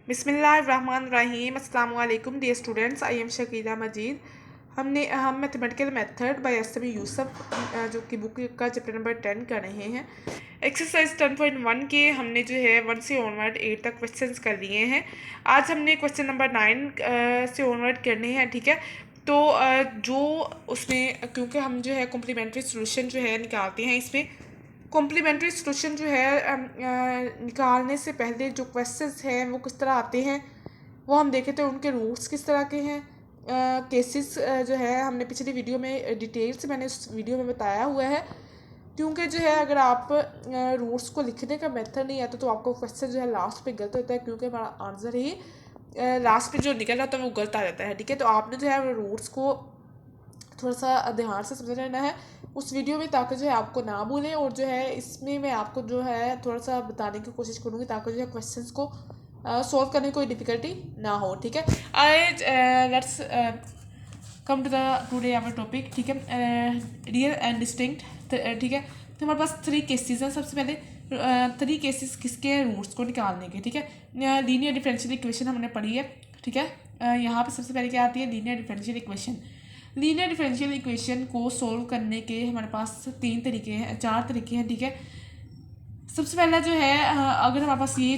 बिस्मिल्लाहिर्रहमानिर्रहीम। अस्सलाम वालेकुम dear students, I am Shakila Majeed. हम mathematical method by S M. Yusuf जो कि बुक का चैप्टर नंबर 10 कर रहे हैं। एक्सरसाइज 10.1 के हमने जो है 1 से ऑनवर्ड 8 तक क्वेश्चंस कर लिए हैं। आज हमने क्वेश्चन नंबर 9 से ऑनवर्ड करने हैं, ठीक है। तो जो उसमें क्योंकि हम जो है कॉम्प्लीमेंट्री सोल्यूशन जो है निकालते हैं, इसमें कॉम्प्लीमेंट्री सोल्यूशन जो है निकालने से पहले जो क्वेश्चंस हैं वो किस तरह आते हैं वो हम देखें तो उनके रूट्स किस तरह के हैं। केसेस जो है हमने पिछली वीडियो में डिटेल से मैंने उस वीडियो में बताया हुआ है, क्योंकि जो है अगर आप रूट्स को लिखने का मेथड नहीं आता तो आपको क्वेश्चन जो है लास्ट पे गलत होता है, क्योंकि हमारा आंसर ही लास्ट पे जो निकल रहा था वो गलत आ जाता है, ठीक है। तो आपने जो है रूट्स को थोड़ा सा ध्यान से समझ लेना है उस वीडियो में, ताकि जो है आपको ना भूलें। और जो है इसमें मैं आपको जो है थोड़ा सा बताने की कोशिश करूँगी ताकि जो है क्वेश्चंस को सॉल्व करने में कोई डिफ़िकल्टी ना हो, ठीक है। I let's come to the today our topic, ठीक है। रियल एंड डिस्टिंक्ट, ठीक है। तो हमारे पास 3 केसेस हैं। सबसे पहले 3 केसेस किसके रूट्स को निकालने के, ठीक है। लीनियर डिफरेंशियल इक्वेशन हमने पढ़ी है, ठीक है। यहाँ पे सबसे पहले क्या आती है, linear differential equation. Linear differential equation को सोल्व करने के हमारे पास 4 तरीके हैं, ठीक है। सबसे पहला जो है अगर हमारे पास ये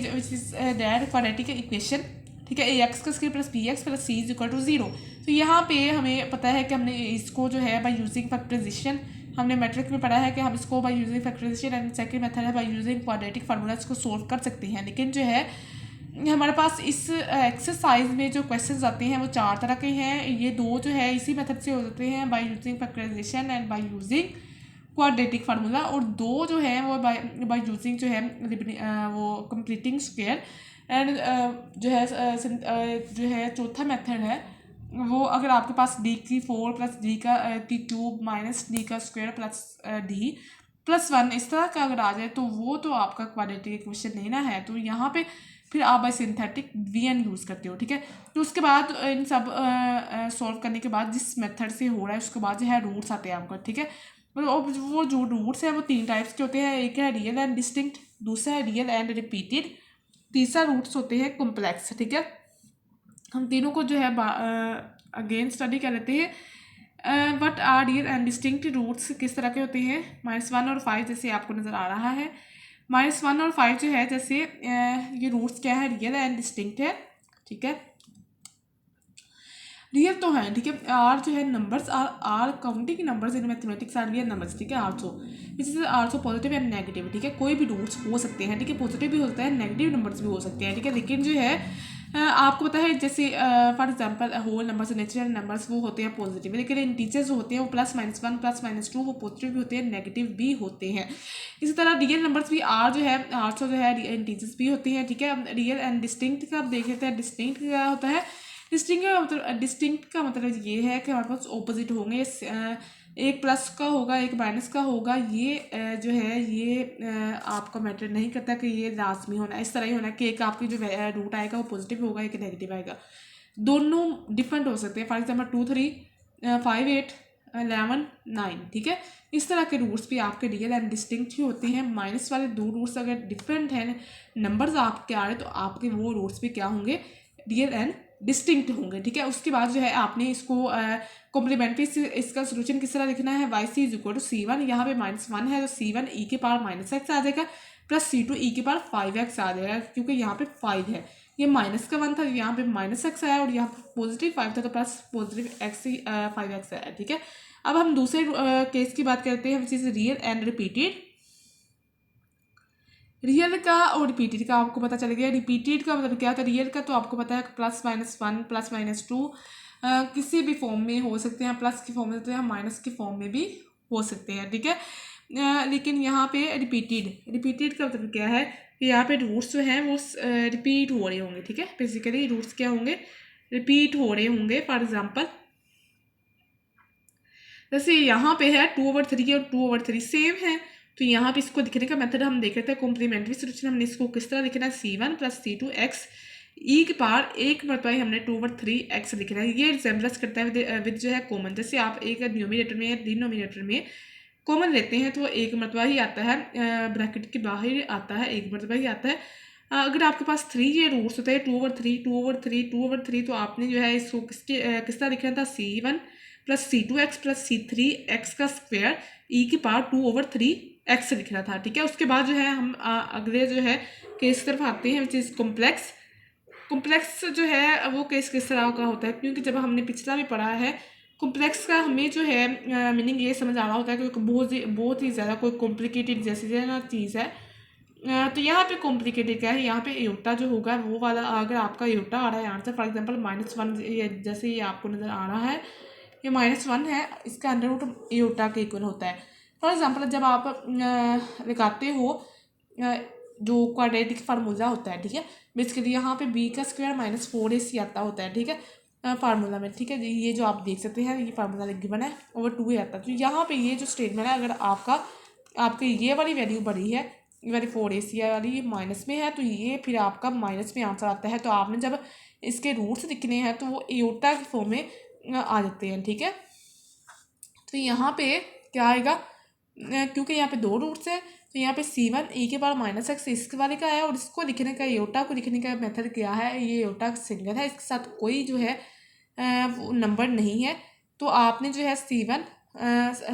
दैट क्वाड्रेटिक इक्वेशन, ठीक है, ए एक्स का square plus b x plus c is equal to 0। तो यहाँ पे हमें पता है कि हमने इसको जो है बाय यूजिंग फैक्टराइजेशन, हमने मैट्रिक में पढ़ा है कि हम इसको by using factorisation and second method है बाय यूजिंग क्वाड्रेटिक फार्मूलाज को सोल्व कर सकते हैं। लेकिन जो है हमारे पास इस एक्सरसाइज में जो क्वेश्चंस आते हैं वो 4 तरह के हैं। ये 2 जो है इसी मेथड से हो जाते हैं by using factorisation and by using quadratic formula, और 2 जो है वो बाय यूजिंग जो है वो कंप्लीटिंग स्क्वायर एंड जो है चौथा मेथड है वो अगर आपके पास डी की 4 प्लस डी का टी क्यूब माइनस डी का स्क्वायर प्लस डी प्लस 1 इस तरह का अगर आ जाए तो वो तो आपका क्वाड्रेटिक इक्वेशन लेना है। तो यहाँ पे फिर आप बाय सिंथेटिक वी एन यूज़ करते हो, ठीक है। तो उसके बाद इन सब सॉल्व करने के बाद जिस मेथड से हो रहा है उसके बाद जो है रूट्स आते हैं आपको, ठीक है। वो जो रूट्स हैं वो 3 टाइप्स के होते हैं। एक है रियल एंड डिस्टिंक्ट, दूसरा है रियल एंड रिपीटेड, तीसरा रूट्स होते हैं कॉम्प्लेक्स, ठीक है। हम तीनों को जो है अगेन स्टडी कर लेते हैं। But are real and distinct roots किस तरह के होते हैं। -1 और 5 जैसे आपको नज़र आ रहा है। -1 और 5 जो है जैसे ये रूट्स क्या है, रियल एंड डिस्टिंक्ट है, ठीक है। रियल तो है, ठीक है। आर जो है numbers are counting numbers in mathematics are real numbers, ठीक है। आल्सो इसी आल्सो पॉजिटिव एंड नेगेटिव, ठीक है। कोई भी रूट्स हो सकते हैं, ठीक है। पॉजिटिव भी होता है, नेगेटिव नंबर्स भी हो सकते हैं, ठीक है। लेकिन जो है आपको पता है जैसे for example whole numbers, natural numbers वो होते हैं पॉजिटिव, लेकिन इंटीजर्स जो होते हैं वो +-1 +-2 वो पॉजिटिव भी होते हैं, नेगेटिव भी होते हैं। इसी तरह रियल नंबर्स भी आर जो है आल्सो जो है इंटीजर्स भी होते हैं, ठीक है। रियल एंड डिस्टिंक्ट का आप देख लेते हैं। डिस्टिंक्ट क्या होता है, डिस्टिंक्ट का मतलब ये है कि हमारे पास ऑपोजिट होंगे। एक प्लस का होगा, एक माइनस का होगा। ये जो है ये आपका मैटर नहीं करता कि ये लाजमी होना, इस तरह ही होना कि एक आपकी जो रूट आएगा वो पॉजिटिव होगा, एक नेगेटिव आएगा। दोनों डिफरेंट हो सकते हैं। फॉर एग्जाम्पल 2 3 5 8 11 9, ठीक है। इस तरह के रूट्स भी आपके रियल एंड डिस्टिंक्ट ही होते हैं। माइनस वाले 2 रूट्स अगर डिफरेंट हैं, नंबर्स आपके आ रहे तो आपके वो रूट्स भी क्या होंगे, रियल एंड डिस्टिंक्ट होंगे, ठीक है। उसके बाद जो है आपने इसको कॉम्प्लीमेंट्री से इसका सोल्यूशन किस तरह लिखना है, y c is equal to C1। यहाँ पे -1 है तो C1 e के पावर -x आ जाएगा प्लस C2 e के पावर 5x आ जाएगा, क्योंकि यहाँ पे 5 है। ये माइनस का 1 था, यहाँ पे -x आया, और यहाँ पे पॉजिटिव 5 था तो प्लस पॉजिटिव x 5x आया, ठीक है। अब हम दूसरे केस की बात करते हैं, which is real and repeated. Real का और रिपीटेड का आपको पता चल गया। रिपीटेड का मतलब क्या होता है, रियल का तो आपको पता है +-1 +-2 किसी भी फॉर्म में हो सकते हैं, प्लस की फॉर्म में होते हैं, माइनस की फॉर्म में भी हो सकते हैं, ठीक है। लेकिन यहाँ पे रिपीटेड का मतलब क्या है कि यहाँ पे रूट्स जो हैं वो रिपीट हो रहे होंगे, ठीक है। बेसिकली रूट्स क्या होंगे, रिपीट हो रहे होंगे। फॉर एग्जाम्पल जैसे यहाँ पे है 2/3 और 2/3 सेम है, तो यहाँ पे इसको लिखने का मेथड हम देख लेते हैं। कॉम्प्लीमेंट्री सोल्यूशन हमने इसको किस तरह लिखना है, C1 + C2 x e के पावर एक मरतबा ही हमने 2/3 x लिखना है। ये रिजेंबलेंस करता है विद जो है कॉमन। जैसे आप एक न्यूमिनेटर में या डिनोमिनेटर में कॉमन लेते हैं तो एक मरतबा ही आता है, ब्रैकेट के बाहर आता है, एक मरतबा ही आता है। अगर आपके पास 3 ये रूट्स होते हैं 2/3 2/3 2/3, तो आपने जो है इसको किस तरह लिखना था, C1 plus C2x plus C3x का स्क्वायर e⁻² 2/3x लिखना था। ठीक है, उसके बाद जो है हम अगले जो है केस तरफ आते हैं, विच इज़ कॉम्प्लेक्स। कॉम्प्लेक्स जो है वो केस किस तरह का होता है, क्योंकि जब हमने पिछला भी पढ़ा है कॉम्प्लेक्स का, हमें जो है मीनिंग ये समझ आ रहा होता है कि बहुत ही ज़्यादा कोई कॉम्प्लिकेटेड जैसी ना चीज़ है। तो यहाँ पे कॉम्प्लिकेटेड क्या है, यहाँ पे एयोटा जो होगा वो वाला, अगर आपका एयोटा आ रहा है आंसर फॉर एग्जांपल -1, जैसे ये आपको नज़र आ रहा है ये -1 है, इसका अंडर रूट एयोटा के इक्वल होता है। फॉर एग्जांपल जब आप लगाते हो जो क्वाड्रेटिक फार्मूला होता है, ठीक है, बेसिकली यहाँ पे b का स्क्वायर -4ac आता होता है, ठीक है, फार्मूला में। ठीक है, ये जो आप देख सकते हैं ये फार्मूला गिवन है, ओवर 2 आता है। तो यहाँ पे ये जो स्टेटमेंट है, अगर आपकी ये वाली वैल्यू बड़ी है, ये वाली 4ac वाली माइनस में है, तो ये फिर आपका माइनस में आंसर आता है। तो आपने जब इसके रूट्स लिखने हैं तो वो एयोटा के फॉर्म में आ जाते हैं। ठीक है, तो यहाँ पे क्या आएगा, क्योंकि यहाँ पे 2 रूट्स है, तो यहाँ पे C1 e⁻⁻x इस वाले का है, और इसको लिखने का एयोटा को लिखने का मेथड क्या है, ये एयोटा सिंगल है, इसके साथ कोई जो है वो नंबर नहीं है। तो आपने जो है C1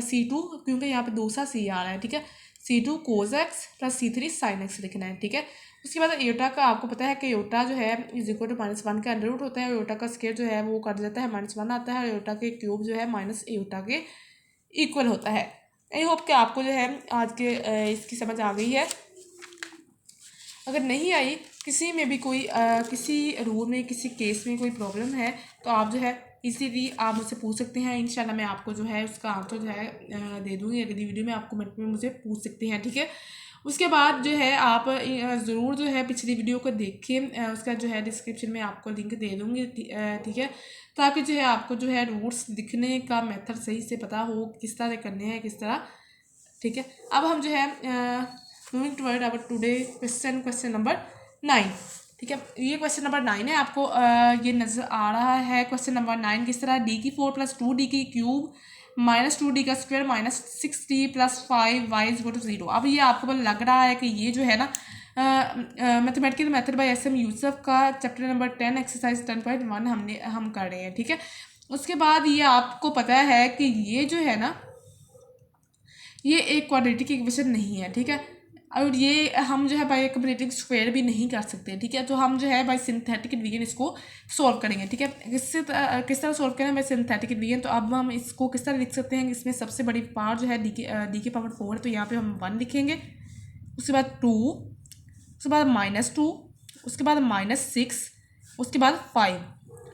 C2, क्योंकि यहाँ पे दूसरा C आ रहा है, ठीक है, C2 cos x plus C3 sin x लिखना है। ठीक है, उसके बाद एयोटा का आपको पता है कि एयोटा जो है इक्वल टू -1 का अंडर रूट होता है, एयोटा का स्क्वायर जो है वो कर जाता है -1 आता है, और एयोटा के क्यूब जो है माइनस एयोटा के इक्वल होता है। आई होप कि आपको जो है आज के इसकी समझ आ गई है। अगर नहीं आई, किसी में भी कोई किसी रूल में किसी केस में कोई प्रॉब्लम है, तो आप जो है इजीली आप मुझसे पूछ सकते हैं। इंशाल्लाह मैं आपको जो है उसका आंसर जो है दे दूँगी अगली वीडियो में, आप कमेंट में मुझे पूछ सकते हैं। ठीक है, उसके बाद जो है आप ज़रूर जो है पिछली वीडियो को देखें, उसका जो है डिस्क्रिप्शन में आपको लिंक दे दूँगी। ठीक है, ताकि जो है आपको जो है रूट्स लिखने का मेथड सही से पता हो, किस तरह करने हैं किस तरह। ठीक है, अब हम जो है moving toward our today question number 9। ठीक है, ये क्वेश्चन नंबर 9 है, आपको ये नज़र आ रहा है। क्वेश्चन नंबर 9 किस तरह, d⁴ + 2d³ -2d का स्क्वायर -6d + 5y = 0। अब ये आपको लग रहा है कि ये जो है ना mathematical method bye SM Yusuf का चैप्टर नंबर 10 एक्सरसाइज 10.1 हम कर रहे हैं। ठीक है, उसके बाद ये आपको पता है कि ये जो है ना ये एक क्वाड्रेटिक इक्वेशन नहीं है। ठीक है, और ये हम जो है बाय क्वाड्रेटिक स्क्वायर भी नहीं कर सकते। ठीक है, तो हम जो है बाय सिंथेटिक डिवीजन इसको सॉल्व करेंगे। ठीक है, किस तरह सॉल्व करें बाय सिंथेटिक डिवीजन, तो अब हम इसको किस तरह लिख सकते हैं, इसमें सबसे बड़ी पावर जो है डी की पावर 4 है, तो यहाँ पे हम 1 लिखेंगे, उसके बाद 2, उसके बाद -2, उसके बाद -6, उसके बाद 5।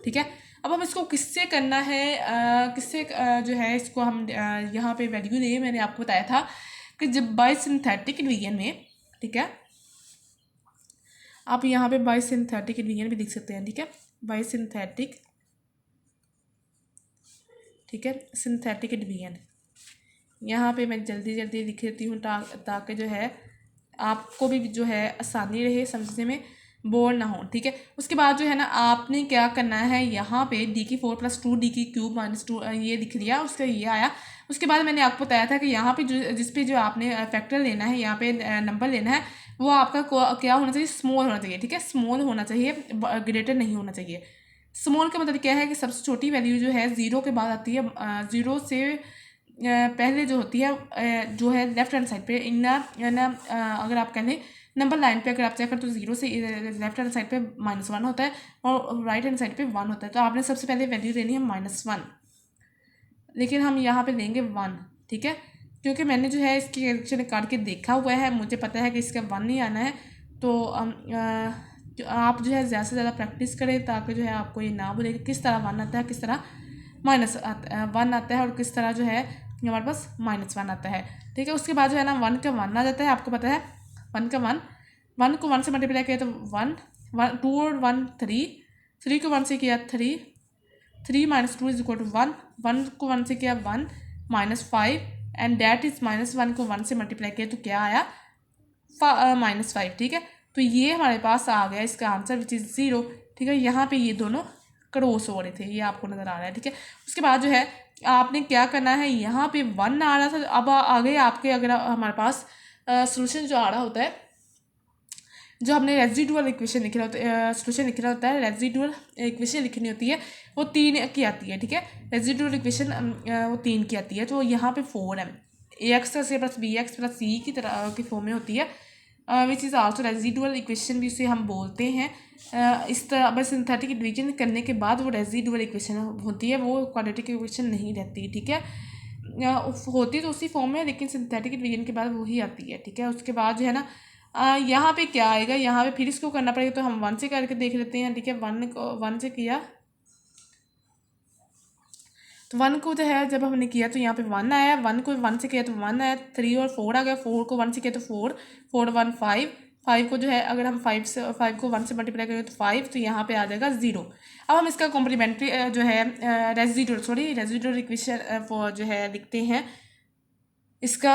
ठीक है, अब हम इसको किससे करना है, किससे जो है इसको हम यहाँ पे वैल्यू दें। मैंने आपको बताया था कि जब बाय सिंथेटिक डिवीजन में, ठीक है, आप यहाँ पे बाय सिंथेटिक डिवीजन भी लिख सकते हैं। ठीक है, बाय सिंथेटिक, ठीक है, सिंथेटिक डिवीजन यहाँ पे मैं जल्दी जल्दी लिख देती हूँ ताकि जो है आपको भी जो है आसानी रहे समझने में, बोर ना हो। ठीक है, उसके बाद जो है ना आपने क्या करना है, यहाँ पे d⁴ + 2d³ -2 ये लिख लिया, उसका ये आया। उसके बाद मैंने आपको बताया था कि यहाँ पे जिस पे जो आपने फैक्टर लेना है, यहाँ पे नंबर लेना है, वो आपका क्या होना चाहिए, स्मॉल होना चाहिए। ठीक है, स्मॉल होना चाहिए, ग्रेटर नहीं होना चाहिए। स्मॉल का मतलब क्या है कि सबसे छोटी वैल्यू जो है 0 के बाद आती है, 0 से पहले जो होती है जो है लेफ्ट हैंड साइड पे अगर आप कहें नंबर लाइन पे अगर आप चेक करें तो 0 से लेफ्ट हैंड साइड पे -1 होता है और राइट हैंड साइड पे 1 होता है। तो आपने सबसे पहले वैल्यू लेनी है -1, लेकिन हम यहाँ पे लेंगे 1। ठीक है, क्योंकि मैंने जो है इसकी कैलकुलेशन करके देखा हुआ है, मुझे पता है कि इसका 1 नहीं आना है। तो आप जो है ज़्यादा से ज़्यादा प्रैक्टिस करें ताकि जो है आपको ये ना भूले कि किस तरह 1 आता है, किस तरह -1 आता है, और किस तरह जो है हमारे पास -1 आता है। ठीक है, उसके बाद जो है ना 1 का 1 आ जाता है, आपको पता है 1 का 1 को 1 से मल्टीप्लाई किया तो 1, 2 और 1 3, 3 को 1 से किया 3, 3 - 2 = 1, 1 को 1 से किया 1 -5, एंड डैट इज -1 को 1 से मल्टीप्लाई किया तो क्या आया, -5। ठीक है, तो ये हमारे पास आ गया इसका आंसर विच इज़ 0। ठीक है, यहाँ पे ये दोनों क्रॉस हो रहे थे, ये आपको नज़र आ रहा है। ठीक है, उसके बाद जो है आपने क्या करना है, यहाँ पे 1 आ रहा था, अब आ गए आपके, अगर हमारे पास सोल्यूशन जो आ रहा होता है जो हमने रेजिडुअल इक्वेशन लिखना होता है, सोल्यूशन लिखना होता है, रेजिडुअल इक्वेशन लिखनी होती है, वो 3 की आती है, ठीक है। रेजिडुअल इक्वेशन वो 3 की आती है, तो यहाँ पे 4 है, a x plus b x plus c की तरह की फॉर्म में होती है, which is also residual equation भी उसे हम बोलते हैं। इस तरह बस सिंथेटिक डिवीजन करने के बाद वो रेजिडुअल इक्वेशन होती है, वो क्वाड्रेटिक इक्वेशन नहीं रहती, ठीक है। होती तो उसी फॉर्म में, लेकिन सिंथेटिक डिवीजन के बाद वही आती है, ठीक है। उसके बाद जो है ना यहाँ पे क्या आएगा, यहाँ पे फिर इसको करना पड़ेगा, तो हम 1 से करके देख लेते हैं, ठीक है। 1 से किया तो 1 को जो है जब हमने किया तो यहाँ पे 1 आया, 1 को 1 से किया तो 1 आया, 3 और 4 आ गया, 4 को 1 से किया तो 4, 4 1 5, 5 को जो है अगर हम 5 को 1 से मल्टीप्लाई करेंगे तो 5, तो यहाँ पे आ जाएगा 0। अब हम इसका कॉम्प्लीमेंट्री जो है रेजिडुअल इक्वेशन जो है लिखते हैं, इसका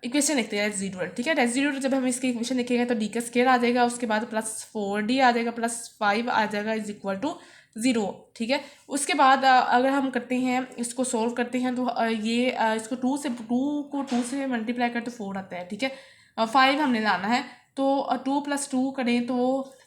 इक्वेशन लिखते हैं रेजिडुअल, ठीक है। रेजिडुअल जब हम इसकी इक्वेशन लिखेंगे तो डी का स्क्वायर आ जाएगा, उसके बाद प्लस 4d आ जाएगा, प्लस 5 आ जाएगा, इज इक्वल टू 0, ठीक है। उसके बाद अगर हम करते हैं इसको सोल्व करते हैं तो ये इसको 2 से मल्टीप्लाई करते तो 4 आता है, ठीक है। 5 हमने लाना है, तो 2 + 2 करें तो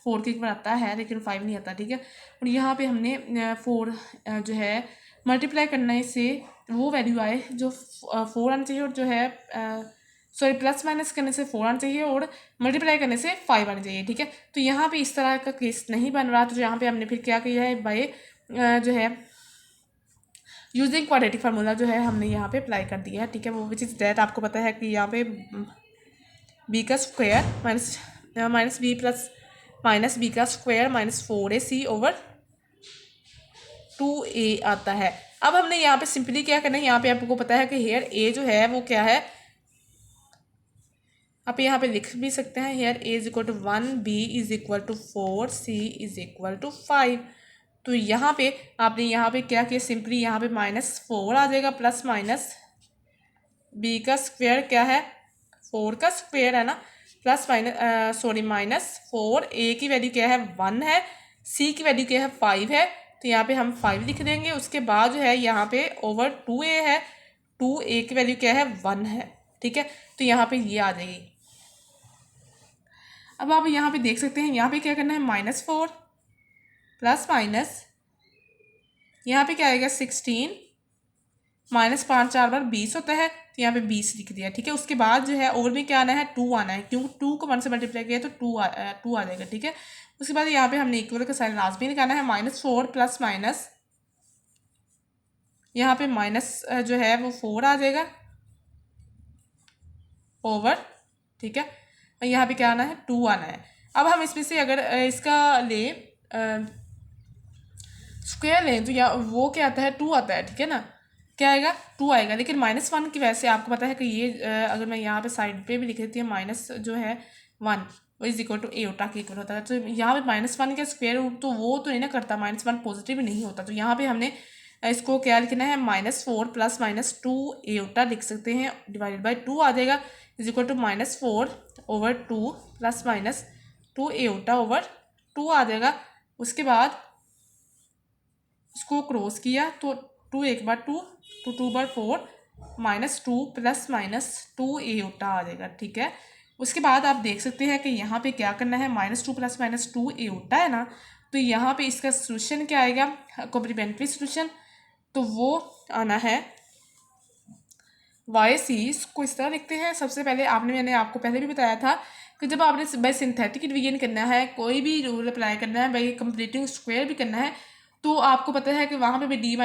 4 के ऊपर आता है, लेकिन 5 नहीं आता, ठीक है। और यहाँ पे हमने 4 जो है मल्टीप्लाई करने से वो वैल्यू आए जो 4 आना चाहिए, और जो है सॉरी प्लस माइनस करने से 4 आना चाहिए, और मल्टीप्लाई करने से 5 आना चाहिए, ठीक है। तो यहाँ पे इस तरह का केस नहीं बन रहा, तो यहाँ पे हमने फिर क्या किया है, बाय जो है यूजिंग क्वाड्रेटिक फार्मूला जो है हमने यहाँ पे अप्लाई कर दिया है, ठीक है। वो विच इज़ दैट आपको पता है कि यहाँ पे बी का square minus b plus minus b का square minus 4ac over 2a आता है। अब हमने यहाँ पे सिंपली क्या करना है, यहाँ पे आपको पता है कि हेयर a जो है वो क्या है, आप यहाँ पे लिख भी सकते हैं, here a is equal to 1, b is equal to 4, c is equal to 5। तो यहाँ पे आपने यहाँ पे क्या किया, सिंपली यहाँ पे -4 आ जाएगा, प्लस माइनस b का स्क्वायर क्या है, 4 का स्क्वायर है ना, प्लस -4 a की वैल्यू क्या है 1 है, c की वैल्यू क्या है 5 है, तो यहाँ पे हम 5 लिख देंगे। उसके बाद जो है यहाँ पे ओवर 2a है, 2a की वैल्यू क्या है 1 है, ठीक है। तो यहाँ पे ये आ जाएगी। अब आप यहाँ पे देख सकते हैं, यहाँ पे क्या करना है, -4 प्लस माइनस यहाँ पे क्या आएगा 16, -5 4 बार 20 होता है, तो यहाँ पे 20 लिख दिया, ठीक है। उसके बाद जो है ओवर में क्या आना है, 2 आना है, क्योंकि 2 को 1 से मल्टीप्लाई किया तो 2 आ जाएगा, ठीक है। उसके बाद यहाँ पे हमने इक्वल का साइन लाजमी निकालना है, -4 प्लस माइनस यहाँ पे माइनस जो है वो 4 आ जाएगा ओवर, ठीक है। और यहाँ पे क्या आना है, 2 आना है। अब हम इसमें से अगर इसका ले स्क्वायर लें तो यहाँ वो क्या आता है, 2 आता है, ठीक है ना, क्या आएगा 2 आएगा। लेकिन -1 की वजह से आपको पता है कि ये अगर मैं यहाँ पे साइड पे भी लिख देती हूँ, माइनस जो है 1 वो इज इक्वल टू एटा के इक्वल होता है, तो यहाँ पे -1 का स्क्वायर रूट तो वो तो नहीं ना करता, -1 पॉजिटिव भी नहीं होता, तो यहाँ पे हमने इसको क्या लिखना है, -4 प्लस -2 एटा लिख सकते हैं, डिवाइडेड बाई 2 आ जाएगा, is equal to -4 over 2 plus -2 एटा ओवर 2 आ जाएगा। उसके बाद इसको क्रॉस किया तो 2 एक बार 2 तो 2 बार 4 -2 प्लस -2 एटा आ जाएगा, ठीक है। उसके बाद आप देख सकते हैं कि यहाँ पे क्या करना है, -2 प्लस -2 एटा है ना, तो यहाँ पे इसका सोल्यूशन क्या आएगा, कॉम्प्लीमेंट्री सोल्यूशन, तो वो आना है YC। इसको इस तरह लिखते हैं, सबसे पहले मैंने आपको पहले भी बताया था कि जब आपने बाई सिंथेटिक डिवीजन करना है, कोई भी रूल अप्लाई करना है, बाई कंप्लीटिंग स्क्वायर भी करना है, तो आपको पता है कि वहाँ पे भी a -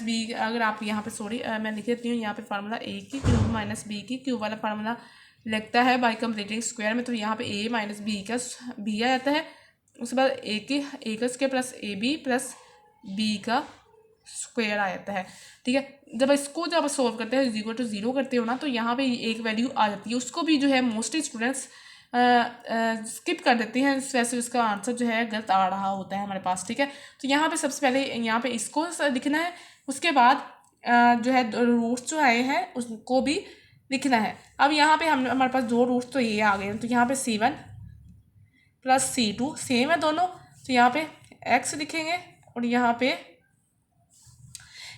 b, अगर आप यहाँ पे मैं लिख देती हूँ यहाँ पे फार्मूला a की क्यूब माइनस b की क्यूब वाला फार्मूला लगता है बाई कंप्लीटिंग स्क्वायर में, तो यहाँ पे a - b का b आ जाता है। उसके बाद a का square plus ab plus b का स्क्वायर आ जाता है, ठीक है। जब सोल्व करते हैं 0 to 0 करते हो ना, तो यहाँ पे एक वैल्यू आ जाती है, उसको भी जो है मोस्टली स्टूडेंट्स स्किप कर देते हैं, इस वजह से उसका आंसर जो है गलत आ रहा होता है हमारे पास, ठीक है। तो यहाँ पे सबसे पहले यहाँ पे इसको लिखना है, उसके बाद जो है रूट्स जो आए हैं उसको भी लिखना है। अब यहाँ पे हमारे पास 2 रूट्स तो ये आ गए हैं, तो यहाँ पे C1 प्लस C2 सेम है दोनों, तो यहाँ पे x लिखेंगे, और यहाँ पे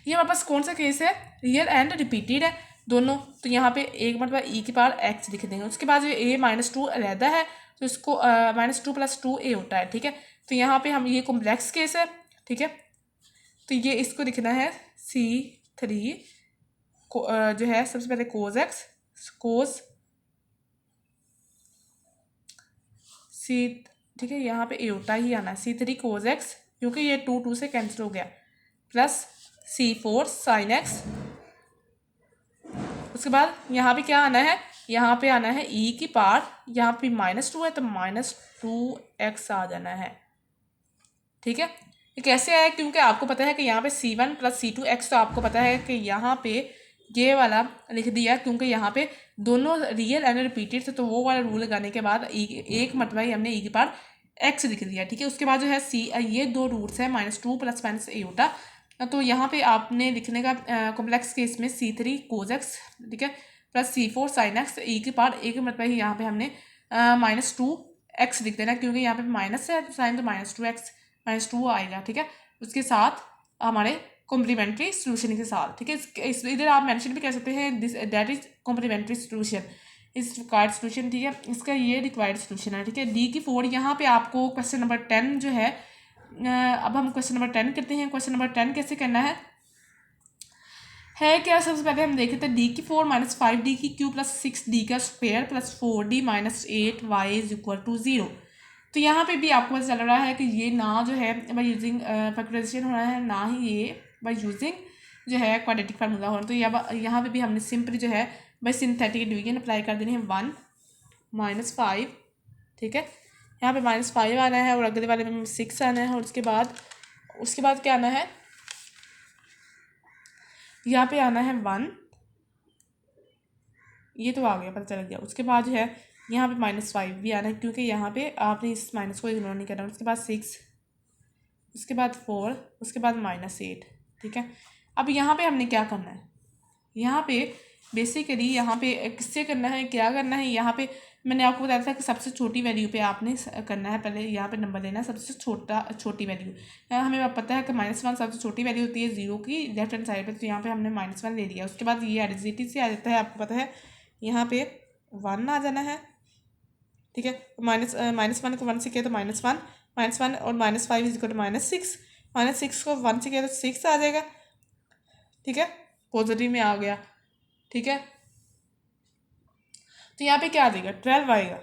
ये हमारे पास कौन सा केस है, रियल एंड रिपीटेड है, दोनों, तो यहाँ पे एक मतलब ई की पावर एक्स लिख देंगे। उसके बाद ए -2 अलहदा है तो इसको -2 + 2a होता है, ठीक है। तो यहाँ पे हम ये कॉम्प्लेक्स केस है, ठीक है। तो ये इसको लिखना है C3 जो है सबसे पहले कोस एक्स कोस सी, ठीक है। यहाँ पे एटा ही आना है C3 कोस एक्स, क्योंकि ये 2 से कैंसिल हो गया, प्लस C4 साइन एक्स। उसके बाद यहाँ पे क्या आना है, यहाँ पे आना है ई की पावर, यहाँ पे -2 है तो -2x आ जाना है, ठीक है। ये कैसे आया, क्योंकि आपको पता है कि यहाँ पे C1 + C2x, तो आपको पता है कि यहाँ पे ये वाला लिख दिया क्योंकि यहाँ पे दोनों रियल एंड रिपीटेड थे, तो वो वाला रूल लगाने के बाद एक मतलब ही हमने ई की पावर x लिख दिया, ठीक है। उसके बाद जो है ये दो रूट्स है -2 + -a, तो यहाँ पे आपने लिखने का कॉम्प्लेक्स केस में C3 कोस एक्स, ठीक है, प्लस C4 साइन एक्स, ई की पावर एक मतलब ही यहाँ पे हमने -2x लिख देना, क्योंकि यहाँ पे माइनस है साइन, तो -2x -2 आएगा, ठीक है। उसके साथ हमारे कॉम्प्लीमेंट्री सोल्यूशन के साथ, ठीक है। इधर आप मेंशन भी कर सकते हैं this that is complementary solution is required solution, ठीक है। इसका ये रिक्वायर्ड सोल्यूशन है, ठीक है। D की 4 यहाँ पे आपको क्वेश्चन नंबर 10 जो है, अब हम क्वेश्चन नंबर 10 करते हैं। क्वेश्चन नंबर 10 कैसे करना है क्या, सबसे पहले हम देखे थे D की 4 -5D की क्यूब + 6D का स्क्वायर + 4D - 8y = 0। तो यहाँ पे भी आपको पता चल रहा है कि ये ना जो है बाई यूजिंग फैक्टराइजेशन होना है, ना ही ये बाई यूजिंग जो है क्वाड्रेटिक फार्मूला होना। तो यहाँ पे भी हमने सिंपली जो है बाई सिंथेटिक डिवीजन अप्लाई कर देनी है, 1 - 5, ठीक है। यहाँ पे -5 आना है और अगले वाले में 6 आना है, और उसके बाद क्या आना है, यहाँ पे आना है 1, ये तो आ गया, पता चल गया। उसके बाद जो है यहाँ पे -5 भी आना है, क्योंकि यहाँ पे आपने इस माइनस को इग्नोर नहीं करना। उसके बाद 6, उसके बाद 4, उसके बाद -8, ठीक है। अब यहाँ पे हमने क्या करना है, यहाँ पे बेसिकली यहाँ पे किससे करना है, क्या करना है, यहाँ पे मैंने आपको बताया था कि सबसे छोटी वैल्यू पे आपने करना है, पहले यहाँ पे नंबर लेना है सबसे छोटी वैल्यू। हमें पता है कि -1 सबसे छोटी वैल्यू होती है 0 की लेफ्ट हैंड साइड पे, तो यहाँ पे हमने -1 ले लिया। उसके बाद ये एडिजिटी से आ जाता है, आपको पता है यहाँ पे 1 आ जाना है, ठीक है। -1 को 1 से किया तो -1 और -5 = -6, -6 को 1 से किया तो 6 आ जाएगा, ठीक है, पॉजिटिव में आ गया, ठीक है। तो यहाँ पे क्या आ जाएगा, 12 आएगा,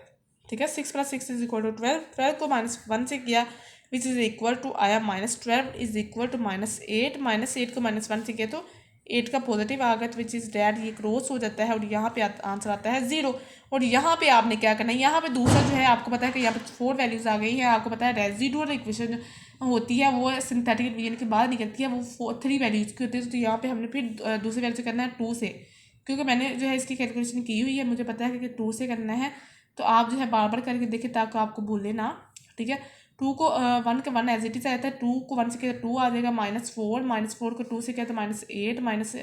ठीक है। 6 + 6 = 12, 12 को -1 से किया विच इज़ इक्वल टू आया -12 इज इक्वल टू -8, -8 को -1 से किया तो 8 का पॉजिटिव आ गया, तो विच इज़ डैट ये क्रॉस हो जाता है और यहाँ पे आंसर आता है 0। और यहाँ पे आपने क्या करना है, यहाँ पे दूसरा जो है आपको पता है कि यहाँ पे 4 वैल्यूज़ आ गई हैं। आपको पता है रेजिडुअल इक्वेशन होती है वो सिंथेटिक डिवीजन के बाद निकलती है, वो 3 वैल्यूज़ की होती है। तो यहाँ पे हमने फिर दूसरी वैल्यू से करना है 2 से, क्योंकि मैंने जो है इसकी कैलकुलेशन की हुई है, मुझे पता है कि 2 से करना है। तो आप जो है बार बार करके देखिए ताकि आपको भूले ना, ठीक है। 2 को 1 का 1 एज इट इज आता है, 2 को 1 से किया तो 2 आ जाएगा, -4 को 2 से किया तो -8, माइनस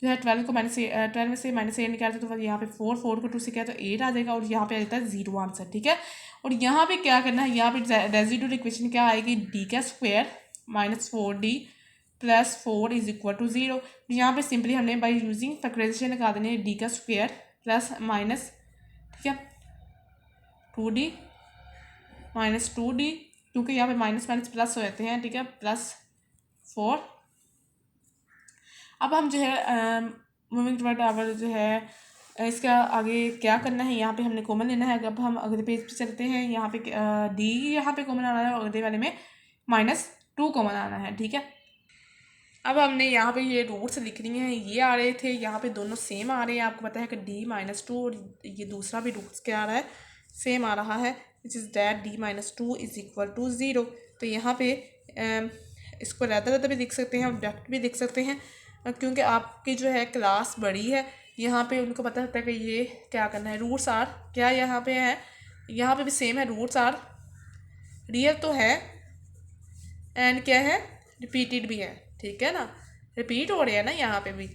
जो है 12 को -12 में से -8 निकालते तो यहाँ पे 4 को 2 से किया तो 8 आ जाएगा, और यहाँ पे आ जाता है 0 आंसर, ठीक है। और यहाँ पे क्या करना है, यहाँ पे रेजिडुअल इक्वेशन क्या आएगी, D का स्क्वायर -4D + 4 = 0। यहाँ पे सिंपली हमने बाई यूजिंग फैक्टराइजेशन लगा देने D का स्क्वायर प्लस माइनस, ठीक है, 2D -2D, क्योंकि यहाँ पे माइनस प्लस हो जाते हैं, ठीक है, +4। अब हम जो है मूविंग टुवर्ड आवर जो है इसका आगे क्या करना है, यहाँ पे हमने कॉमन लेना है। अब हम अगले पेज पे चलते हैं, यहाँ पे D यहाँ पे कॉमन आना है और अगले वाले में -2 कॉमन आना है, ठीक है। अब हमने यहाँ पे ये रूट्स लिख रही हैं, ये आ रहे थे, यहाँ पे दोनों सेम आ रहे हैं। आपको पता है कि D -2 और ये दूसरा भी रूट्स क्या आ रहा है, सेम आ रहा है, विच इज़ डैट D -2 = 0। तो यहाँ पे इसको रहता भी लिख सकते हैं और डेप्थ भी लिख सकते हैं, क्योंकि आपकी जो है क्लास बड़ी है। यहाँ पे उनको पता होता है कि ये क्या करना है। रूट्स आर क्या यहाँ पे है, यहाँ पे भी सेम है, रूट्स आर रियल तो है एंड क्या है, रिपीटेड भी है, ठीक है ना, रिपीट हो रहे हैं ना यहाँ पे भी।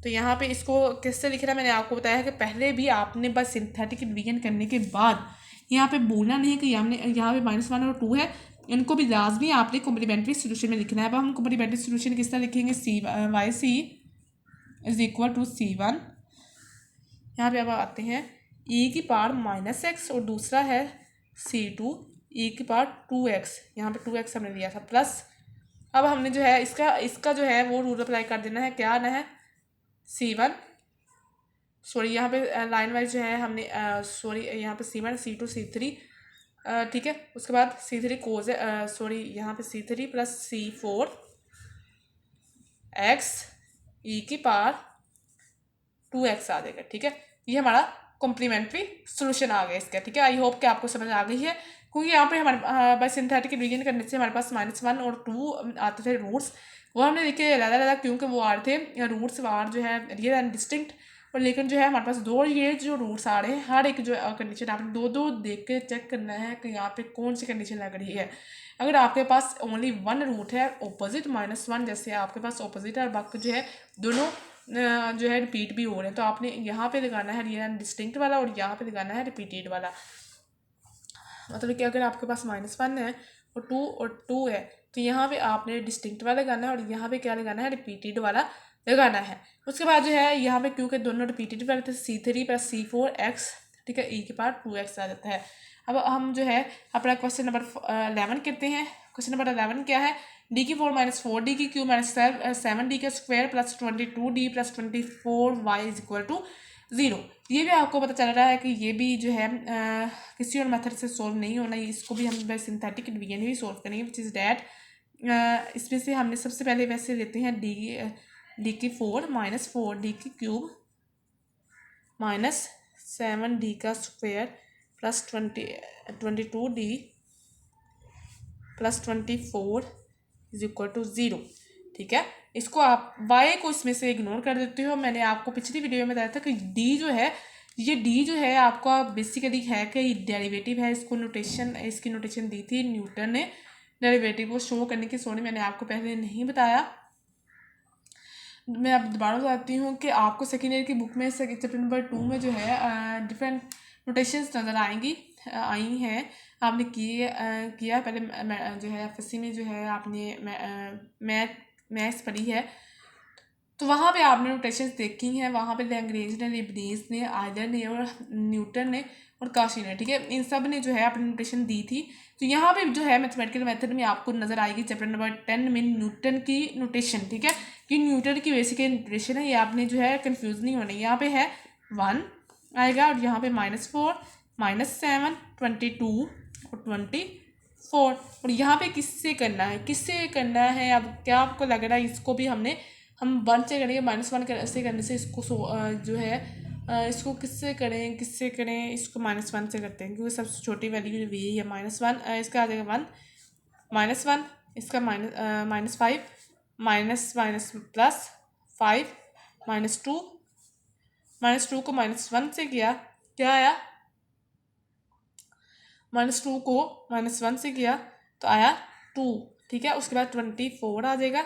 तो यहाँ पे इसको किससे लिखना, मैंने आपको बताया कि पहले भी आपने बस सिंथेटिक डिवीजन करने के बाद यहाँ पे बोलना नहीं है कि हमने यहाँ पे -1 और 2 है, इनको भी लाजमी आपने कॉम्प्लीमेंट्री सोल्यूशन में लिखना है। अब हम कॉम्प्लीमेंट्री सोल्यूशन किस तरह लिखेंगे, y c = C1 यहाँ पे अब आते हैं ई की पावर -x और दूसरा है C2 ई की पावर 2x, यहाँ पे 2x हमने लिया था प्लस। अब हमने जो है इसका जो है वो रूल अप्लाई कर देना है, क्या आना है C1 सॉरी यहाँ पे लाइन वाइज जो है हमने सॉरी यहाँ पे C1 C2 C3 ठीक है। उसके बाद C3 कोज सॉरी यहाँ पे C3 प्लस C4 x ई की पावर 2x आ जाएगा, ठीक है। ये हमारा कॉम्प्लीमेंट्री सोल्यूशन आ गया इसका, ठीक है। आई होप कि आपको समझ आ गई है, क्योंकि यहाँ पे हमारे बाय सिंथेटिक डिवीजन करने से हमारे पास -1 और 2 आते थे रूट्स, वो हमने देखे अलग क्योंकि वो आ रहे थे रूट्स वार जो है रियल एंड डिस्टिंक्ट। और लेकिन जो है हमारे पास दो ये जो रूट्स आ रहे हैं, हर एक जो कंडीशन आपने दो देख के चेक करना है कि यहाँ पे कौन सी कंडीशन लग रही है। अगर आपके पास ओनली 1 रूट है ऑपोजिट -1, जैसे आपके पास ऑपोजिट है और बाकी जो है दोनों जो है रिपीट भी हो रहे हैं, तो आपने यहाँ पे लगाना है रियल एंड डिस्टिंक्ट वाला और यहाँ पे लगाना है रिपीटेड वाला। मतलब कि अगर आपके पास -1 है और 2 है, तो यहाँ पे आपने डिस्टिंक्ट वाला लगाना है और यहाँ पे क्या लगाना है रिपीटेड वाला लगाना है। उसके बाद जो है यहाँ पे क्योंकि दोनों रिपीटेड वाले थे C3 प्लस C4 x, ठीक है, ई के पावर 2x आ जाता है। अब हम जो है अपना क्वेश्चन नंबर 11 करते हैं। क्वेश्चन नंबर 11 क्या है, d की 4 - 4 d की क्यू -7 d का square plus 22 d plus 24 y is equal to 0। ये भी आपको पता चल रहा है कि ये भी जो है किसी और मेथड से सोल्व नहीं होना, इसको भी हम सिंथेटिक डिवीजन भी सोल्व करेंगे, विच इज़ डैट इसमें से हमने सबसे पहले वैसे लेते हैं डी की 4 - 4 डी की क्यूब -7 डी का square plus 22 D plus 24 is equal to 0, ठीक है। इसको आप y को इसमें से इग्नोर कर देते हो। मैंने आपको पिछली वीडियो में बताया था कि d जो है, ये d जो है आपका बेसिकली है कि डेरिवेटिव है। इसकी नोटेशन दी थी न्यूटन ने डेरिवेटिव को शो करने की। सॉरी मैंने आपको पहले नहीं बताया, मैं अब दोबारा बताती हूँ कि आपको सेकेंड ईयर की बुक में चैप्टर नंबर 2 में जो है डिफरेंट नोटेशंस नज़र आई हैं। आपने किया पहले जो है FSC में जो है आपने मैथ्स पढ़ी है, तो वहाँ पे आपने नोटेशंस देखी हैं। वहाँ पे लैंग्रेज ने, लिबनीज ने, आयलर ने और न्यूटन ने और काशी ने, ठीक है, इन सब ने जो है अपनी नोटेशन दी थी। तो यहाँ पे जो है मैथमेटिकल मेथड में आपको नज़र आएगी चैप्टर नंबर 10 में न्यूटन की नोटेशन, ठीक है, कि न्यूटन की बेसिक नोटेशन है। ये आपने जो है कन्फ्यूज़ नहीं होना। यहाँ पे है 1 आएगा और यहाँ पे -4 -7 22 और 24 और यहाँ पे किससे करना है अब क्या आपको लग रहा है, इसको भी हम 1 से करेंगे, -1 से करने से इसको जो है इसको किससे करें इसको -1 से करते हैं, क्योंकि सबसे छोटी वैल्यू यही है -1। इसका आ जाएगा 1 -1, इसका -5 माइनस प्लस 5 -2 को -1 से किया, क्या आया, -2 को -1 से किया तो आया 2, ठीक है। उसके बाद 24 आ जाएगा,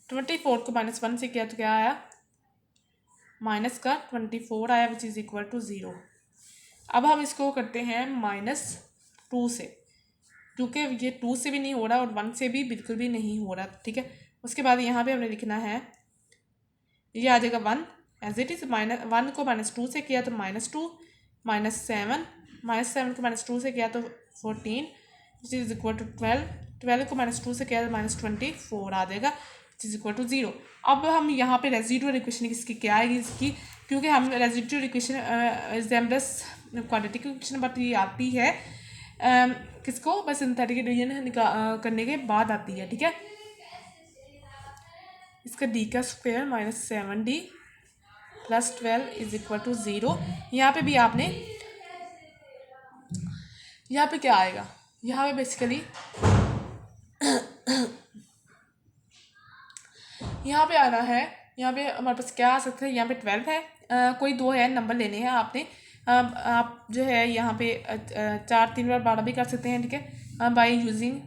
24 को -1 से किया तो क्या आया, माइनस का 24 आया विच इज़ इक्वल टू 0। अब हम इसको करते हैं -2 से, क्योंकि ये 2 से भी नहीं हो रहा और 1 से भी बिल्कुल भी नहीं हो रहा, ठीक है। उसके बाद यहाँ पे हमने लिखना है, ये आ जाएगा 1 एज इट इज़, -1 को -2 से किया तो -2 -7 को -2 से किया तो 14 विच इज़ इक्वल टू 12 को -2 से किया तो -24 आ जाएगा विच इज़ इक्वल टू 0। अब हम यहाँ पे रेजिडुअल इक्वेशन किसकी क्या आएगी इसकी, क्योंकि हम residual equation resemblance quadratic equation but ये आती है किसको, बस सिंथेटिक डिवीजन करने के बाद आती है, ठीक है। इसका d का square -7d plus 12 is equal to 0। यहाँ पे भी आपने, यहाँ पे क्या आएगा, यहाँ पे बेसिकली यहाँ पे आना है, यहाँ पे हमारे पास क्या आ सकता है, यहाँ पे 12 है, कोई 2 है नंबर लेने हैं आपने। आप जो है यहाँ पे 4 3 बार 12 भी कर सकते हैं, ठीक है, बाई यूजिंग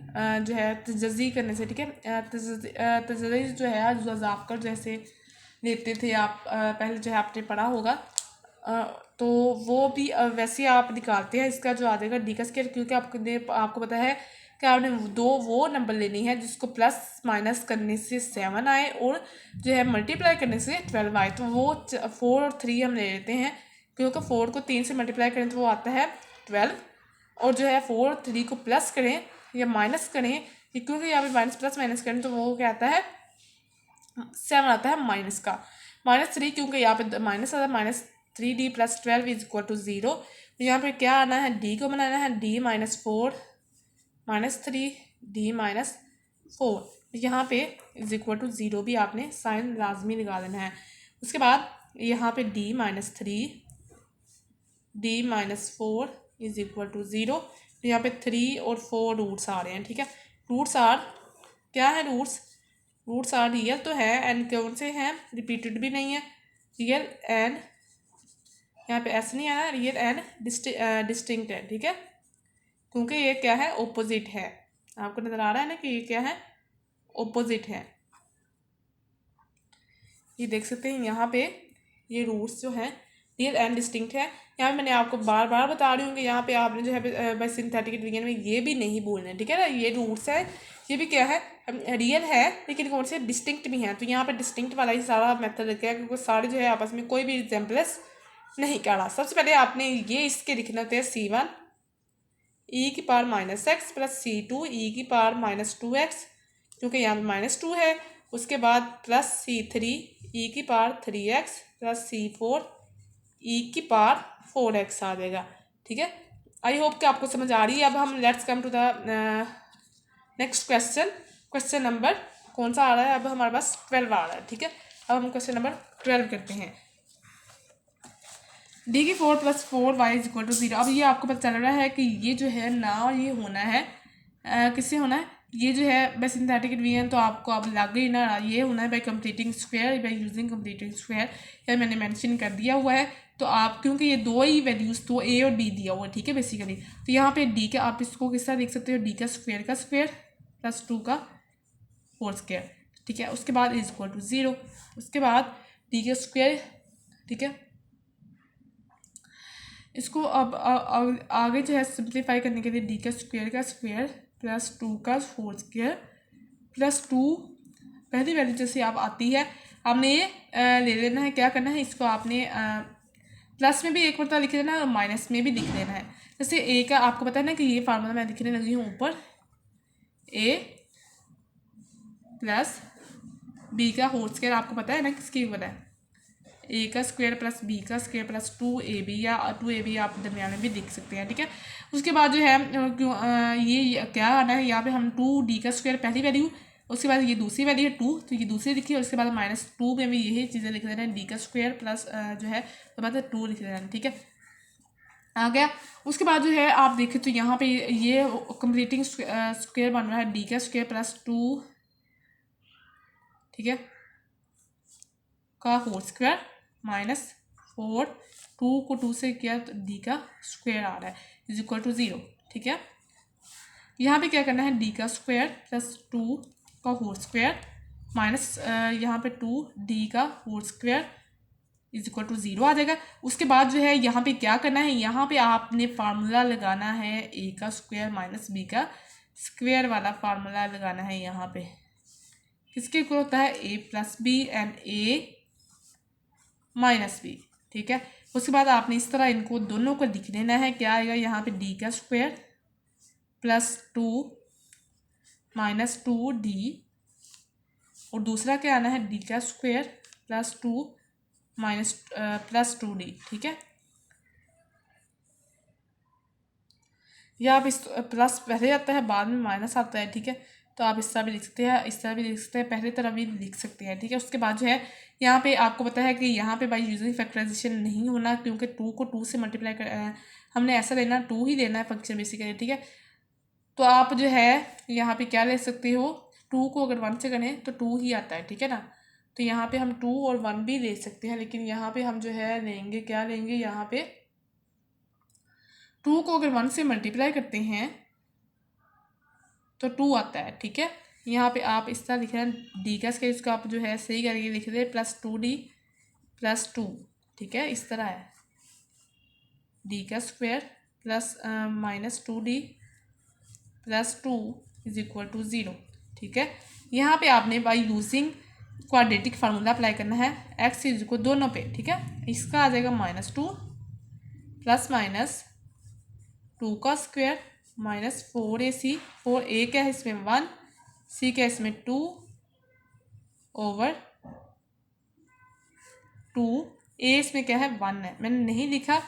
जो है तजज़ी करने से, ठीक है। तजज़ी जो है ज़ाफ़कर जैसे लेते थे आप, पहले जो है आपने पढ़ा होगा, तो वो भी वैसे आप निकालते हैं। इसका जो आ जाएगा डी का स्क्वायर, क्योंकि आपको पता है कि आपने वो नंबर लेनी है जिसको प्लस माइनस करने से 7 आए और जो है मल्टीप्लाई करने से 12 आए, तो वो 4 और 3 हम ले लेते हैं क्योंकि 4 को 3 से मल्टीप्लाई करें तो वो आता है 12, और जो है 4 3 को प्लस करें या माइनस करें, क्योंकि यहाँ पे माइनस प्लस माइनस करें तो वो क्या आता है 7 आता है माइनस का, -3, क्योंकि यहाँ पे माइनस आता है, -3d + 12 इज इक्वल टू 0। तो यहाँ पे क्या आना है, d को बनाना है, d - 4 -3 d - 4, यहाँ पे इज इक्वल टू 0 भी आपने साइन लाजमी लगा देना है। उसके बाद यहाँ पे d - 3 d - 4 is equal to 0। तो यहाँ पे 3 और 4 रूट्स आ रहे हैं, ठीक है। रूट्स आर क्या है, रूट्स आर रियल तो है, एंड कौन से हैं, रिपीटेड भी नहीं है, रियल एंड, यहाँ पे ऐसे नहीं आना, रियल एंड डिस्टिंक्ट है, ठीक है, क्योंकि ये क्या है, ओपोजिट है। आपको नज़र आ रहा है ना कि ये क्या है, ओपोजिट है। ये देख सकते हैं यहाँ पे ये रूट्स जो हैं रियल एंड डिस्टिंक्ट है। यहाँ पे मैंने आपको बार बार बता रही हूँ कि यहाँ पे आपने जो है बाय सिंथेटिक डिवीजन में ये भी नहीं बोलना है, ठीक है ना। ये रूट्स है, ये भी क्या है, रियल है, लेकिन कौन से डिस्टिंक्ट भी हैं। तो यहाँ पे डिस्टिंक्ट वाला ही सारा मेथड लग गया, क्योंकि सारे जो है आपस में कोई भी रिजेम्बलेंस नहीं कर रहा। सबसे पहले आपने ये इसके लिखना होते हैं C1 e⁻⁻x + C2 e⁻⁻2x, क्योंकि यहाँ पे -2 है। उसके बाद plus C3 e⁻3x + C4 e⁻4x आ जाएगा, ठीक है। आई होप कि आपको समझ आ रही है। अब हम let's come to the next question number कौन सा आ रहा है, अब हमारे पास 12 आ रहा है, ठीक है। अब हम क्वेश्चन नंबर 12 करते हैं। d की 4 + 4y = 0। अब ये आपको पता चल रहा है कि ये जो है ना, ये होना है किससे होना है, ये जो है बाय सिंथेटिक डिवीजन, तो आपको अब लग गई ना, ये होना है bye completing square, by using completing square, या मैंने मेंशन कर दिया हुआ है। तो आप क्योंकि ये दो ही वैल्यूज़, तो a और d दिया हुआ है, ठीक है, बेसिकली। तो यहाँ पे d का आप इसको किस तरह देख सकते हो, d का स्क्वायर + 2 का होल स्क्वायर, ठीक है। उसके बाद इज इक्वल टू 0। उसके बाद d का स्क्वायर, ठीक है। इसको अब आगे जो है सिंप्लीफाई करने के लिए d का स्क्वायर + 2 का होल स्क्वायर + 2, पहली वैल्यू जैसे आप आती है आपने ये ले लेना है। क्या करना है, इसको आपने प्लस में भी एक बार लिख लेना और माइनस में भी लिख लेना है। जैसे a का आपको पता है ना कि ये फार्मूला मैं लिखने लगी हूँ ऊपर, a + b का होल स्क्वायर, आपको पता है ना किसकी बना है, a का स्क्वायर + b का स्क्वायर + 2ab, या 2ab आप दरमियान में भी लिख सकते हैं, ठीक है। उसके बाद जो है ये क्या आना है, यहाँ पे हम 2d का स्क्वायर पहली वैल्यू, उसके बाद ये दूसरी वैल्यू है 2, तो ये दूसरी लिखी, और उसके बाद -2 में भी यही चीज़ें लिख देना है, d का स्क्वायर प्लस जो है तो मतलब 2 लिख देना है, ठीक है, आ गया। उसके बाद जो है आप देखें तो यहाँ पे ये कंप्लीटिंग स्क्वायर बन रहा है d का स्क्वायर + 2, ठीक है, का होल स्क्वायर -4, 2 को 2 से किया तो d का स्क्वायर आ रहा है इज इक्वल टू 0, ठीक है। यहाँ पे क्या करना है, d का स्क्वायर + 2 का होल स्क्वायर माइनस यहाँ पे 2d का whole square is equal to 0 आ जाएगा। उसके बाद जो है यहाँ पे क्या करना है, यहाँ पे आपने फार्मूला लगाना है a का स्क्वायर - b का स्क्वायर वाला फार्मूला लगाना है। यहाँ पे किसके इक्वल होता है, a + b and a - b, ठीक है। उसके बाद आपने इस तरह इनको दोनों को लिख लेना है। क्या आएगा, यहाँ पे d का स्क्वायर + 2 - 2d, और दूसरा क्या आना है, d का स्क्वायर + 2 + 2d, ठीक है। या आप इस प्लस पहले आता है बाद में माइनस आता है, ठीक है। तो आप इस तरह भी लिख सकते हैं, इस तरह भी लिख सकते हैं, पहले तरह भी लिख सकते हैं, ठीक है। उसके बाद जो है यहाँ पे आपको पता है कि यहाँ पे बाई यूजिंग फैक्टराइजेशन नहीं होना, क्योंकि 2 को 2 से मल्टीप्लाई कर हमने ऐसा लेना, 2 ही लेना है फंक्शन बेसिकली, ठीक है। तो आप जो है यहाँ पे क्या ले सकते हो, 2 को अगर 1 से करें तो 2 ही आता है, ठीक है ना। तो यहाँ पे हम 2 और 1 भी ले सकते हैं, लेकिन यहाँ पे हम जो है लेंगे, क्या लेंगे, यहाँ पे 2 को अगर 1 से मल्टीप्लाई करते हैं तो 2 आता है, ठीक है। यहाँ पे आप इस तरह लिख रहे हैं, d का स्क्वायर, इसको आप जो है सही करके लिख रहे हैं +2d + 2, ठीक है, इस तरह है, d का square -2d + 2 is equal to 0, ठीक है। यहाँ पे आपने by using quadratic formula apply करना है, x इज इक्वल दोनों पे, ठीक है। इसका आ जाएगा -2 प्लस माइनस 2 का स्क्वायर माइनस 4ac, 4a क्या है इसमें 1, c क्या है इसमें 2 ओवर 2, a इसमें क्या है 1 है। मैंने नहीं लिखा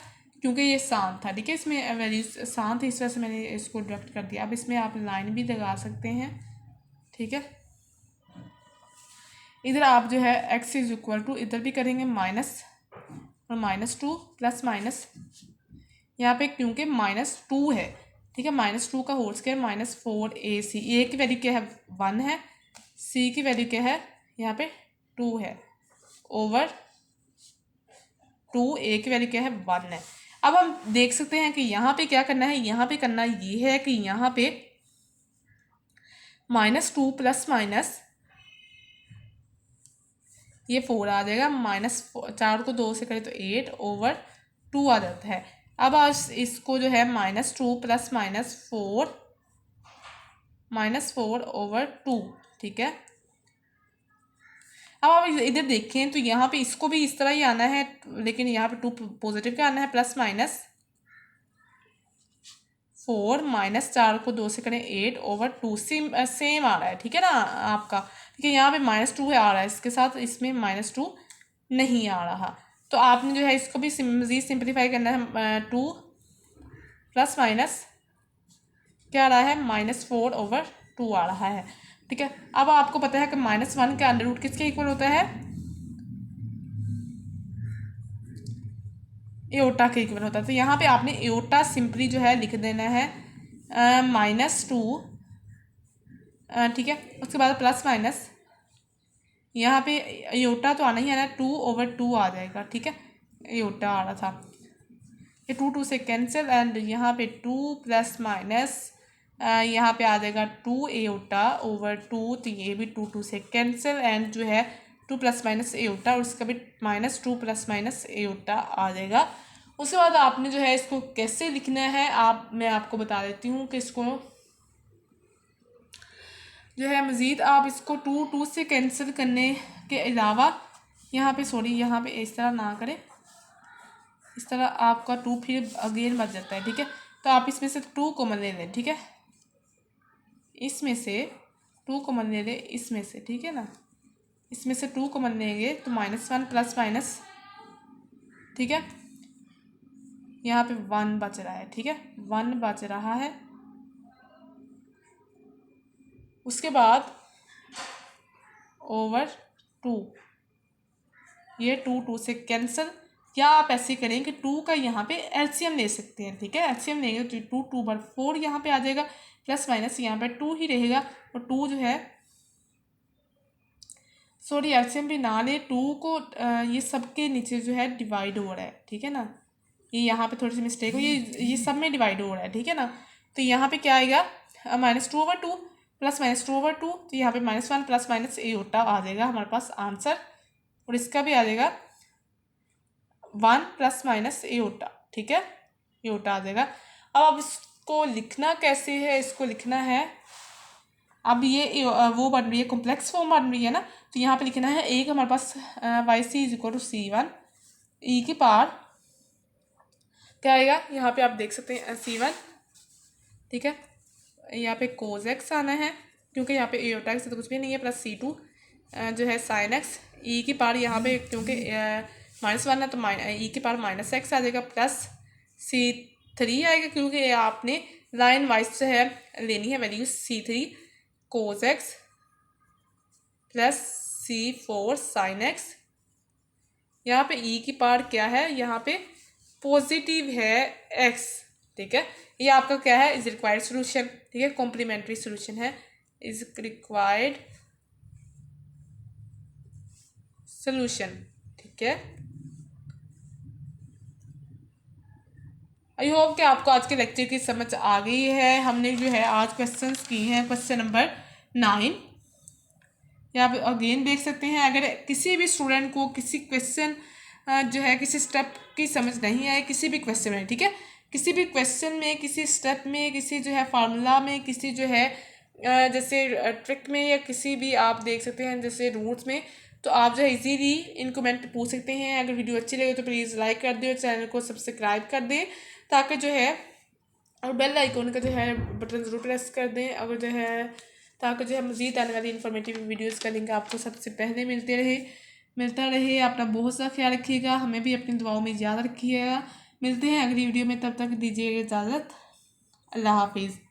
क्योंकि ये शांत था, ठीक है, इसमें वैल्यूज शांत है, इस वजह से मैंने इसको डिडक्ट कर दिया। अब इसमें आप लाइन भी लगा सकते हैं, ठीक है। इधर आप जो है x इज इक्वल टू इधर भी करेंगे माइनस और -2 प्लस माइनस यहाँ पे क्योंकि -2 है, ठीक है, -2 का होल स्क्वायर -4ac, a की वैल्यू क्या है 1 है, c की वैल्यू क्या है यहाँ पे 2 है ओवर 2, a की वैल्यू क्या है 1 है। अब हम देख सकते हैं कि यहाँ पे क्या करना है, यहाँ पे करना ये है कि यहाँ पे -2 प्लस माइनस ये 4 आ जाएगा, -4 को 2 से करें तो 8 ओवर 2 आ जाता है। अब आज इसको जो है -2 प्लस -4 ओवर 2, ठीक है। अब आप इधर देखें तो यहाँ पे इसको भी इस तरह ही आना है, लेकिन यहाँ पे 2 पॉजिटिव का आना है, प्लस माइनस 4 -4 को 2 से करें 8 ओवर 2, सेम आ रहा है, ठीक है ना आपका, ठीक है। यहाँ पे -2 आ रहा है, इसके साथ इसमें -2 नहीं आ रहा, तो आपने जो है इसको भी मज़ीद सिंप्लीफाई करना है। 2 प्लस माइनस क्या आ रहा है -4 ओवर 2 आ रहा है, ठीक है। अब आपको पता है कि -1 का अंडर रूट किसके इक्वल होता है, एओटा के इक्वल होता है। तो यहाँ पे आपने एओटा सिंपली जो है लिख देना है -2, ठीक है। उसके बाद प्लस माइनस यहाँ पे एओटा तो आना ही आना है, 2 ओवर 2 आ जाएगा, ठीक है, एओटा आ रहा था, ये 2 से कैंसिल एंड यहाँ पे 2 प्लस माइनस यहाँ पे आ जाएगा 2 एओटा ओवर 2, तो ये भी 2 से कैंसिल एंड जो है 2 प्लस माइनस एओटा और इसका भी -2 प्लस माइनस एओटा आ जाएगा। उसके बाद आपने जो है इसको कैसे लिखना है मैं आपको बता देती हूँ कि इसको जो है मज़ीद आप इसको 2 से कैंसिल करने के अलावा यहाँ पे इस तरह ना करें, इस तरह आपका 2 फिर अगेन बच जाता है, ठीक है। तो आप इसमें से 2 कॉमन ले लें, ठीक है, इसमें से 2 कॉमन ले लें, इसमें से, ठीक है ना, इसमें से 2 कॉमन लेंगे तो -1 प्लस माइनस, ठीक है, यहाँ पे 1 बच रहा है, ठीक है, 1 बच रहा है। उसके बाद ओवर 2, ये 2 से कैंसिल, या आप ऐसे करें कि 2 का यहाँ पे एलसीएम ले सकते हैं, ठीक है, एलसीएम लेंगे तो 2 बार 4 यहाँ पे आ जाएगा, प्लस माइनस यहाँ पे 2 ही रहेगा और 2 जो है सॉरी एलसीएम भी ना ले, 2 को ये सबके नीचे जो है डिवाइड हो रहा है, ठीक है ना, ये यहाँ पे थोड़ी सी मिस्टेक हो, ये सब में डिवाइड हो रहा है, ठीक है ना। तो यहाँ पे क्या आएगा -2 ओवर 2 प्लस -2 ओवर 2, तो यहाँ पे -1 प्लस माइनस एओटा आ जाएगा हमारे पास आंसर, और इसका भी आ जाएगा 1 प्लस माइनस एओटा, ठीक है, एओटा आ जाएगा। अब इसको लिखना कैसे है, इसको लिखना है, अब ये वो बन रही है कॉम्प्लेक्स फॉर्म बन रही है ना, तो यहाँ पे लिखना है एक हमारे पास YC is equal to C1 e की पावर क्या आएगा, यहाँ पे आप देख सकते हैं C1, ठीक है, यहाँ पे कोज एक्स आना है क्योंकि यहाँ पे एओटा एक्स तो कुछ भी नहीं है, प्लस C2 जो है साइन एक्स, ई की पावर यहाँ पे क्योंकि -1 है तो ई की पावर -x आ जाएगा, प्लस C3 आएगा क्योंकि आपने लाइन वाइज से है लेनी है value, C3 cos x plus C4 sine x, यहाँ पे ई की पावर क्या है, यहाँ पे पॉजिटिव है x, ठीक है, ये आपका क्या है इज रिक्वायर्ड सोल्यूशन, ठीक है, कॉम्प्लीमेंट्री सोल्यूशन है, इज रिक्वायर्ड सोल्यूशन, ठीक है। आई होप कि आपको आज के लेक्चर की समझ आ गई है। हमने जो है आज क्वेश्चंस किए हैं, क्वेश्चन नंबर 9 यहाँ पे अगेन देख सकते हैं। अगर किसी भी स्टूडेंट को किसी क्वेश्चन जो है किसी स्टेप की समझ नहीं आए, किसी भी क्वेश्चन में, ठीक है, किसी भी क्वेश्चन में, किसी स्टेप में, किसी जो है फार्मूला में, किसी जो है जैसे ट्रिक में, या किसी भी आप देख सकते हैं जैसे रूट्स में, तो आप जो है इजीली इन कमेंट पूछ सकते हैं। अगर वीडियो अच्छी लगे तो प्लीज़ लाइक कर दें और चैनल को सब्सक्राइब कर दें, ताकि जो है और बेल आइकन का जो है बटन ज़रूर प्रेस कर दें, अगर जो है ताकि जो है मज़ीद आने वाली इन्फॉर्मेटिव वीडियोज़ का लिंक आपको सबसे पहले मिलता रहे। अपना बहुत सा ख्याल रखिएगा, हमें भी अपनी दुआओं में याद रखिएगा। मिलते हैं अगली वीडियो में, तब तक दीजिए इजाज़त। अल्लाह हाफिज़।